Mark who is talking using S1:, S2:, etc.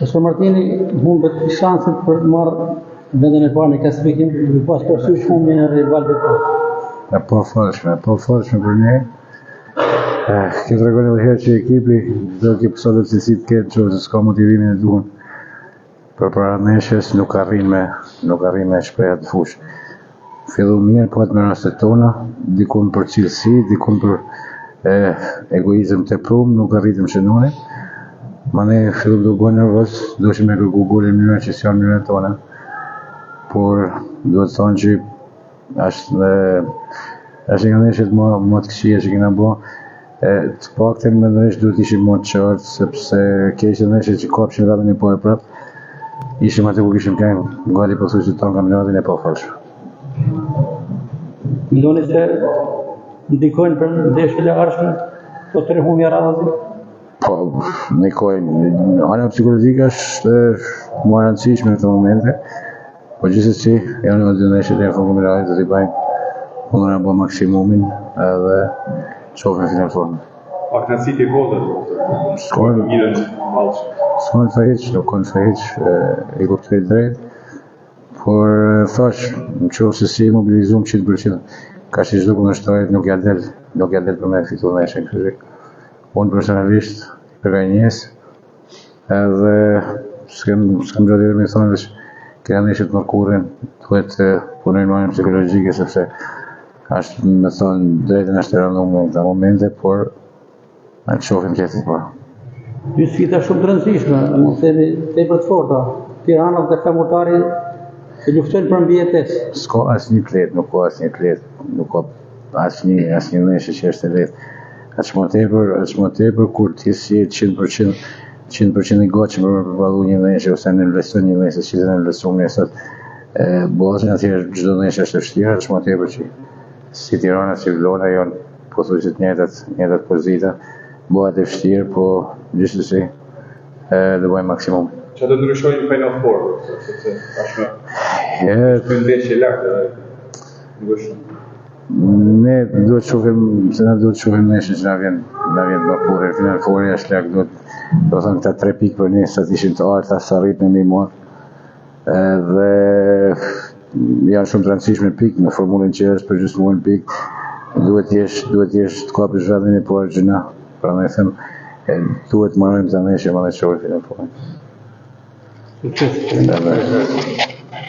S1: Shë Martini humbet shanset për të marrë vendin e parë në klasifikim, duke pas parasysh humbjen e rivalëve të tjerë.
S2: Po falshme për ne. Kjo tregon edhe herë që ekipi, çdo ekip sa do të cilësit ketë, nëse s'ka motivimin e duhur për para ndeshjes, nuk arrin me shprehje të fushë. Fillu mirë, po atë me rastet tona, dikun për cilësi, dikun për egoizëm teprum, nuk arritëm shënurin. Ma ne fillu të gojë nervoz, duheshim me kërku golin në mënyrë që s'janë mënyrën tona. Por duhet thonë që është nga ndeshjet më të këqija që kena bo. Të paktën mendoj duhet ishim më të qartë, sepse keqja ndeshjet që kapshin radhën e parë prapë, ishim aty ku kishim qenë gati pothuajse tonë kampionatin e pafalshëm.
S1: Mendoni se ndikojnë për ndeshjet e ardhshme këto 3 humbje radhazi?
S2: Po, ndikojnë. Ana psikologjike është më e rëndësishme në këto momente, po gjithsesi janë edhe 2 ndeshjet e fundit do t'i bëjnë punën e bë maksimumin edhe çofën në final formë.
S3: A kënaqësi ke vota?
S2: S'kon të hiç, e kuptoj drejt, por thash, nëse si mobilizum 100%, ka që çdo kundërshtar nuk ja del për me fitu ndeshjen, kështu që unë personalisht përgajnjes edhe s'kem gjatë me thonë që kena ndeshjet më kurrin, duhet të punojnë marrën psikologjike, sepse është me thonë drejtën është e rënduar në këta momente, por a të shohim tjetër po.
S1: 2 sfida shumë të rëndësishme, më themi tepër të forta. Tirana dhe Flamurtari që luftojnë për mbijetesë.
S2: S'ka asnjë klet, nuk ka asnjë ndeshje që është e lehtë. Aq më tepër kur ti je 100% i gatshëm për përballu një ndeshje ose në vlerëson një ndeshje që në vlerëson nesër. Bozën atëherë çdo ndeshje është e vështirë, aq më tepër që si Tirana si Vlora janë pothuajse të njëjtat pozita. Bëhet e vështirë, po gjithsesi do bëjmë maksimum.
S3: Çfarë do ndryshojë në Final Four, sepse tashmë është ndeshje lartë edhe shumë.
S2: Ne duhet të shohim ndeshjen që na vjen më kurrë. Final Four është larg, do të thonë këta 3 pikë për ne sa të ishin të arta sa arritëm me marr. Dhe janë shumë të rëndësishme pikë në formulën që është për gjysmën pikë. Duhet jesh të kapësh radhën e parë gjëna. Prandaj them duhet marrojmë të ndeshje më të shohim Final Four.
S1: Succes.